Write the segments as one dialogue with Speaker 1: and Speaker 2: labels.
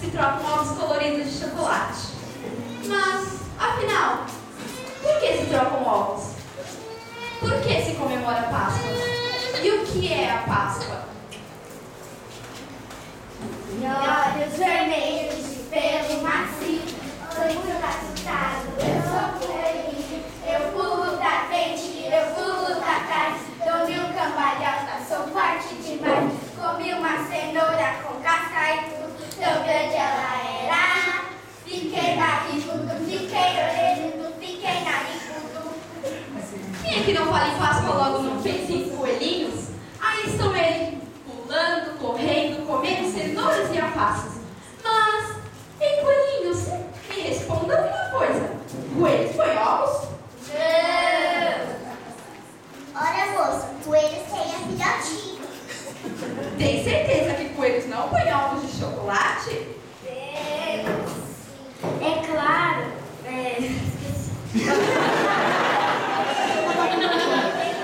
Speaker 1: se trocam ovos coloridos de chocolate. Mas, afinal, por que se trocam ovos? Por que se comemora a Páscoa? E o que é a Páscoa?
Speaker 2: E olhos vermelhos de pelo macio, foi muito assustado, eu sou coelhinho. Eu pulo pra frente, eu pulo pra trás, dou mil cambalhotas, sou forte demais. Comi uma cenoura com casca e tudo, tão grande ela era. Fiquei narigudo, fiquei orelhudo, fiquei narigudo.
Speaker 1: Quem é que não fala em Páscoa logo não pensa em coelhinhos? Aí estão eles pulando, correndo, comendo cenouras e alfaces. Mas, ei coelhinhos, me responda uma coisa. Coelhos põem ovos?
Speaker 2: Ora, moço, coelhos têm a filhotinha.
Speaker 1: Tem certeza que coelhos não põem ovos de chocolate?
Speaker 2: É claro.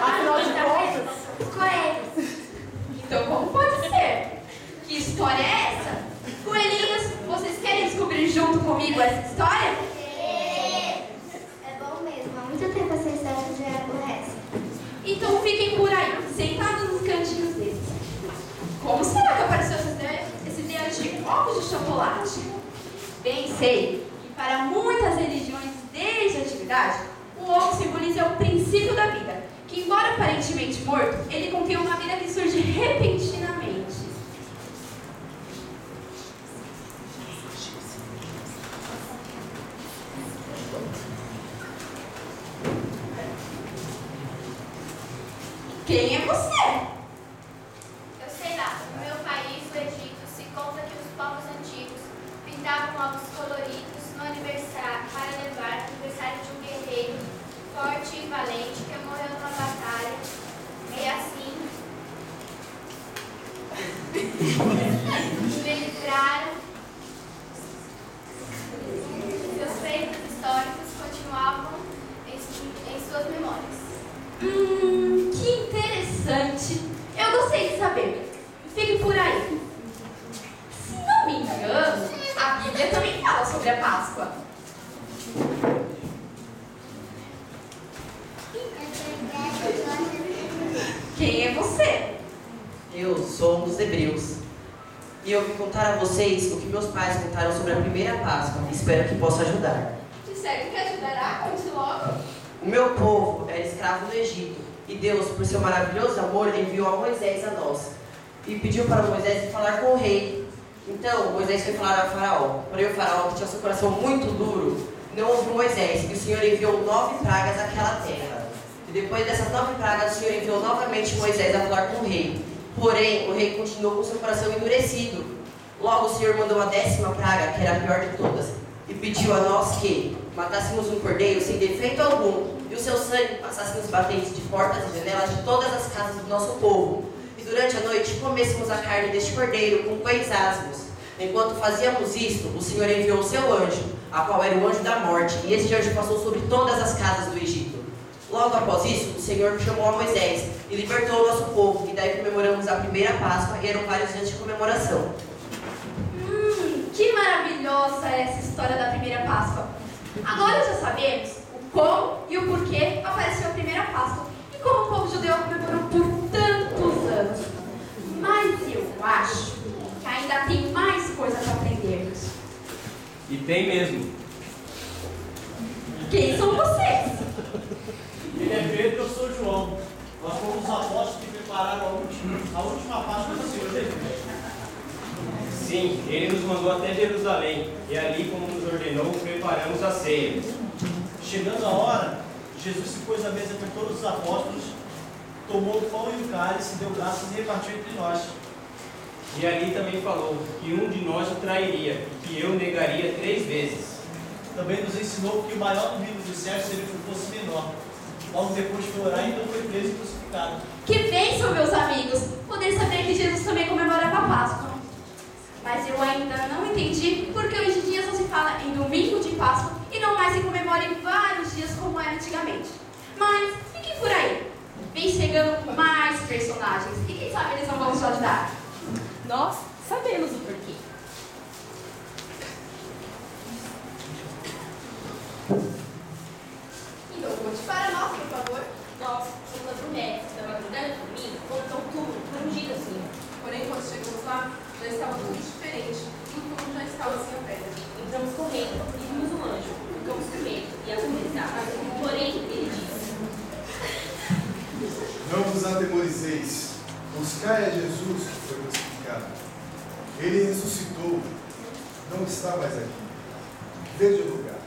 Speaker 3: Afinal de contas,
Speaker 2: Coelhos.
Speaker 1: Então como pode ser? Que história é essa? Coelhinhos, vocês querem descobrir junto comigo essa história?
Speaker 2: É bom mesmo. Há muito tempo essa história já era aborrece.
Speaker 1: Então fiquem por aí, sentados nos cantinhos deles. Como será que apareceu essa ideia de ovos de chocolate? Bem sei que para muitas religiões desde a antiguidade, o ovo simboliza o princípio da vida, que embora aparentemente morto, ele contém uma vida que surge repentinamente. Quem é você?
Speaker 4: Eu sei lá, no meu país, o Egito, se conta que os povos antigos pintavam ovos coloridos no aniversário, para levar no aniversário de um guerreiro forte e valente que morreu numa batalha. E assim, registraram seus feitos históricos continuavam em suas memórias.
Speaker 1: Que interessante. Eu gostei de saber. Fique por aí. Se não me engano, a Bíblia também fala sobre a Páscoa. Quem é você?
Speaker 3: eu sou um dos hebreus. E eu vim contar a vocês o que meus pais contaram sobre a primeira Páscoa. Espero que possa ajudar.
Speaker 1: Disseram que ajudará? Conte logo.
Speaker 3: O meu povo era escravo no Egito. E Deus, por seu maravilhoso amor, enviou a Moisés a nós. E pediu para Moisés falar com o rei. Então, Moisés foi falar a Faraó. Porém, o Faraó, que tinha seu coração muito duro, não ouviu Moisés. E o Senhor enviou 9 pragas àquela terra. E depois dessas 9 pragas, o Senhor enviou novamente Moisés a falar com o rei. Porém, o rei continuou com seu coração endurecido. Logo, o Senhor mandou a 10ª praga, que era a pior de todas, e pediu a nós que matássemos um cordeiro sem defeito algum, e o seu sangue passasse nos batentes de portas e janelas de todas as casas do nosso povo. E durante a noite comêssemos a carne deste cordeiro com pães asmos. Enquanto fazíamos isto, o Senhor enviou o seu anjo, a qual era o anjo da morte, e este anjo passou sobre todas as casas do Egito. Logo após isso, o Senhor chamou a Moisés e libertou o nosso povo, e daí comemoramos a primeira Páscoa, e eram vários dias de comemoração.
Speaker 1: Que maravilhosa é essa história da primeira Páscoa. Agora já sabemos o como e o porquê apareceu a primeira Páscoa e como o povo judeu comemorou por tantos anos. Mas eu acho que ainda tem mais coisa para aprendermos.
Speaker 5: E tem mesmo.
Speaker 1: Quem são vocês?
Speaker 6: Ele é Pedro, eu sou João. Nós fomos os apóstolos que prepararam a última Páscoa do Senhor Jesus.
Speaker 5: Sim, ele nos mandou até Jerusalém, e ali, como nos ordenou, preparamos a ceia.
Speaker 6: Chegando a hora, Jesus se pôs à mesa com todos os apóstolos, tomou o pão e o cálice, deu graças e repartiu entre nós.
Speaker 5: E ali também falou que um de nós o trairia, e que eu negaria 3 vezes.
Speaker 6: Também nos ensinou que o maior do livro dos céus seria que fosse menor. Logo depois foi orar e então foi preso e crucificado.
Speaker 1: Que bênção, meus amigos, poder saber que Jesus também comemorava a Páscoa. Mas eu ainda não entendi porque hoje em dia só se fala em domingo de Páscoa e não mais se comemora em vários dias como era antigamente. Mas fiquem por aí, vem chegando mais personagens e quem sabe eles não vão nos ajudar.
Speaker 7: Nós sabemos o porquê.
Speaker 1: Já estava tudo diferente. E o fundo já estava sem a pedra.
Speaker 7: Entramos correndo e vimos um anjo. Ficamos com medo e aterrorizados. Porém, ele disse:
Speaker 8: Não vos atemorizeis. Buscai a Jesus que foi crucificado. Ele ressuscitou. Não está mais aqui. Vede o lugar.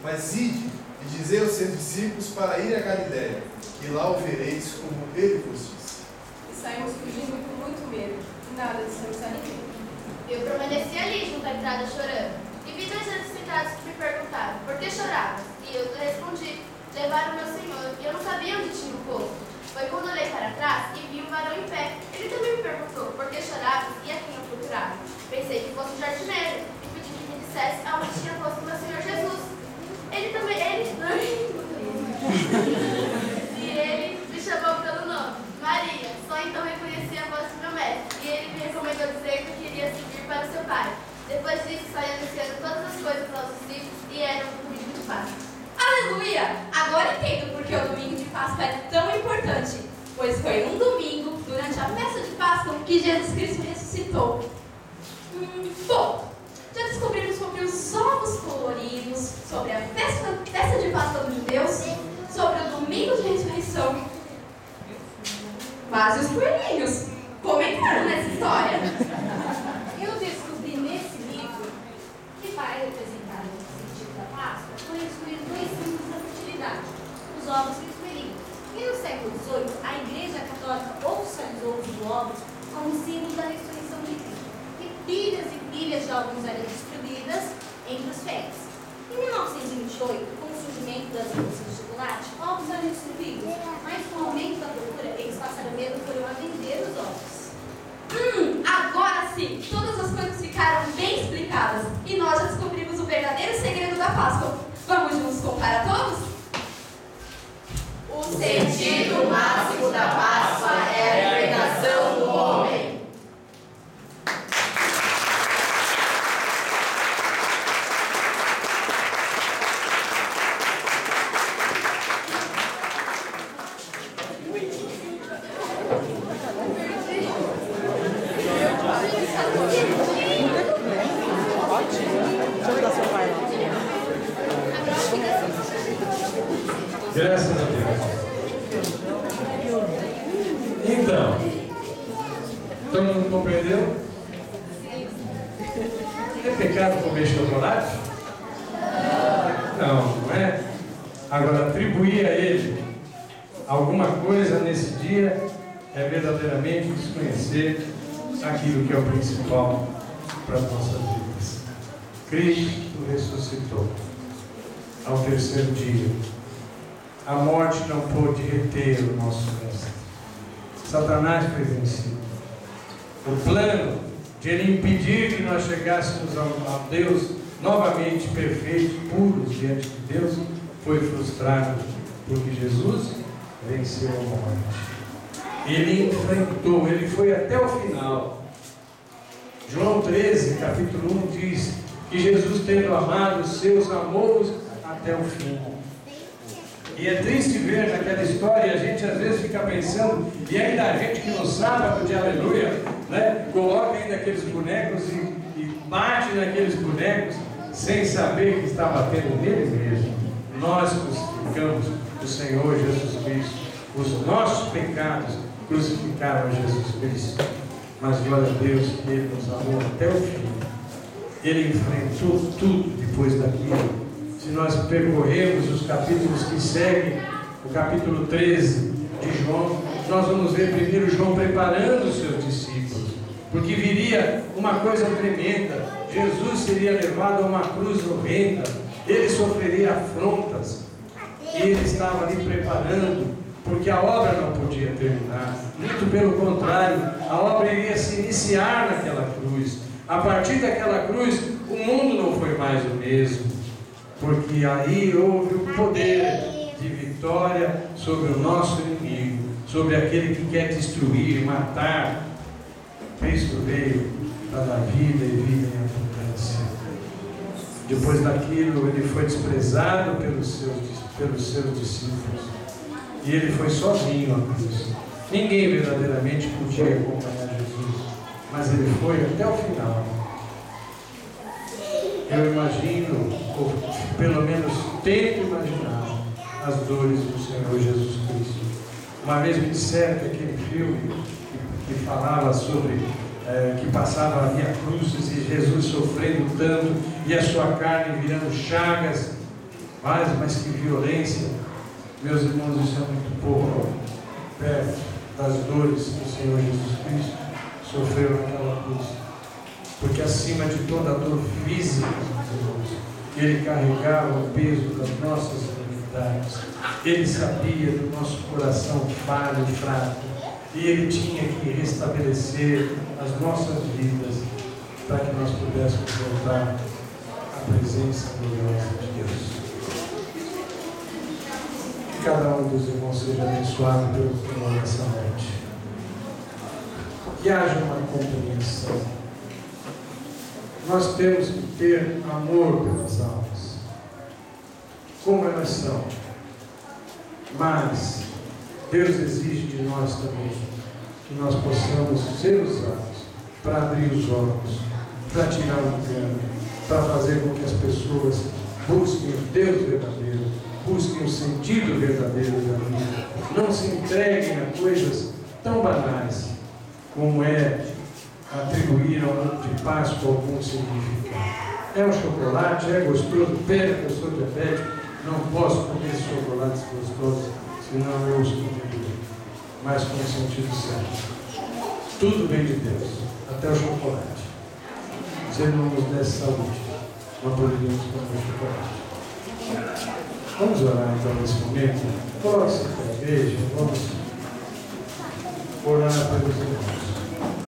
Speaker 8: Mas ide e dizei aos seus discípulos para ir a Galiléia, e lá o vereis como ele vos disse.
Speaker 1: E saímos fugindo com muito medo. E nada dissemos a ninguém.
Speaker 4: Eu permaneci ali junto à entrada chorando. E vi 2 anjos sentados que me perguntaram: por que choravas? E eu respondi: levaram meu Senhor, e eu não sabia onde tinha o posto. Foi quando olhei para trás e vi um varão em pé. Ele também me perguntou: por que choravas e a quem eu procurava? Pensei que fosse um jardineiro e pedi que me dissesse aonde tinha posto meu Senhor Jesus. Ele me chamou pelo nome, Maria. Só então reconheci a voz do meu mestre. E ele me recomendou dizer que queria seguir para seu pai. Depois disso, saí anunciando todas as coisas aos discípulos e era um domingo de Páscoa.
Speaker 1: Aleluia! Agora entendo por que o domingo de Páscoa é tão importante. Pois foi um domingo, durante a festa de Páscoa, que Jesus Cristo ressuscitou. Bom, já descobrimos sobre os ovos coloridos, sobre a festa de Páscoa dos judeus, sobre o domingo de ressurreição. Mas os coelhinhos comentaram nessa história.
Speaker 9: Eu descobri nesse livro que, para representar o sentido da Páscoa, foi escolhido 2 símbolos da fertilidade: os ovos e os coelhinhos. E no século XVIII, a Igreja Católica oficializou os ovos como símbolo da ressurreição de Cristo. E pilhas de ovos eram distribuídas entre os fiéis. Em 1928, com o surgimento das indústrias de chocolate, ovos eram distribuídos, mas com o aumento da procura, eles passaram mesmo a vender os ovos.
Speaker 1: Agora sim, todas as coisas ficaram bem explicadas e nós já descobrimos o verdadeiro segredo da Páscoa. Vamos juntos contar a todos?
Speaker 3: O sentido máximo da Páscoa é a libertação do homem.
Speaker 10: Graças a Deus. Então, todo mundo compreendeu? É pecado comer chocolate? Não, não é? Agora, atribuir a ele alguma coisa nesse dia é verdadeiramente desconhecer aquilo que é o principal para as nossas vidas. Cristo ressuscitou ao 3º dia. A morte não pôde reter o nosso mestre. Satanás foi vencido. O plano de ele impedir que nós chegássemos a Deus novamente perfeitos, puros diante de Deus, foi frustrado, porque Jesus venceu a morte. Ele enfrentou, ele foi até o final. João 13, capítulo 1 diz que Jesus, tendo amado os seus, amou-os até o fim. E é triste ver naquela história, a gente às vezes fica pensando, e ainda a gente que no sábado de aleluia, né, coloca ainda aqueles bonecos e bate naqueles bonecos, sem saber que está batendo nele mesmo. Nós crucificamos o Senhor Jesus Cristo, os nossos pecados crucificaram a Jesus Cristo. Mas glória a Deus que Ele nos amou até o fim. Ele enfrentou tudo depois daquilo. Se nós percorrermos os capítulos que seguem, o capítulo 13 de João, nós vamos ver primeiro João preparando os seus discípulos, porque viria uma coisa tremenda. Jesus seria levado a uma cruz horrenda, ele sofreria afrontas, e ele estava ali preparando, porque a obra não podia terminar, muito pelo contrário, a obra iria se iniciar naquela cruz. A partir daquela cruz, o mundo não foi mais o mesmo, porque aí houve o poder de vitória sobre o nosso inimigo, sobre aquele que quer destruir, matar. Cristo veio para dar vida e vida em abundância. Depois daquilo, ele foi desprezado pelos seus discípulos, e ele foi sozinho à cruz. Ninguém verdadeiramente podia acompanhar Jesus, mas ele foi até o final. Eu imagino, ou pelo menos tento imaginar, as dores do Senhor Jesus Cristo. Uma vez me disseram que aquele filme que falava sobre, que passava a Via Crucis e Jesus sofrendo tanto e a sua carne virando chagas, mas que violência. Meus irmãos, isso é muito pouco perto das dores que o Senhor Jesus Cristo sofreu naquela cruz. Porque acima de toda a dor física, meus irmãos, ele carregava o peso das nossas enfermidades. Ele sabia do nosso coração falho e fraco. E ele tinha que restabelecer as nossas vidas para que nós pudéssemos voltar à presença gloriosa de Deus. Que cada um dos irmãos seja abençoado pelo Senhor nessa noite. Que haja uma compreensão. Nós temos que ter amor pelas almas, como elas são. Mas Deus exige de nós também que nós possamos ser usados para abrir os olhos, para tirar o engano, para fazer com que as pessoas busquem o Deus verdadeiro, busquem o sentido verdadeiro da vida. Não se entreguem a coisas tão banais como é atribuir ao ano de Páscoa algum significado. É um chocolate, é gostoso, pena que eu sou diabético, não posso comer chocolates gostosos, senão eu os comeria, mas com o sentido certo. Tudo vem de Deus, até o chocolate. Se Ele não nos desse saúde, não poderíamos comer chocolate. Vamos orar então nesse momento. Coloque-se para a igreja, vamos orar pelos irmãos.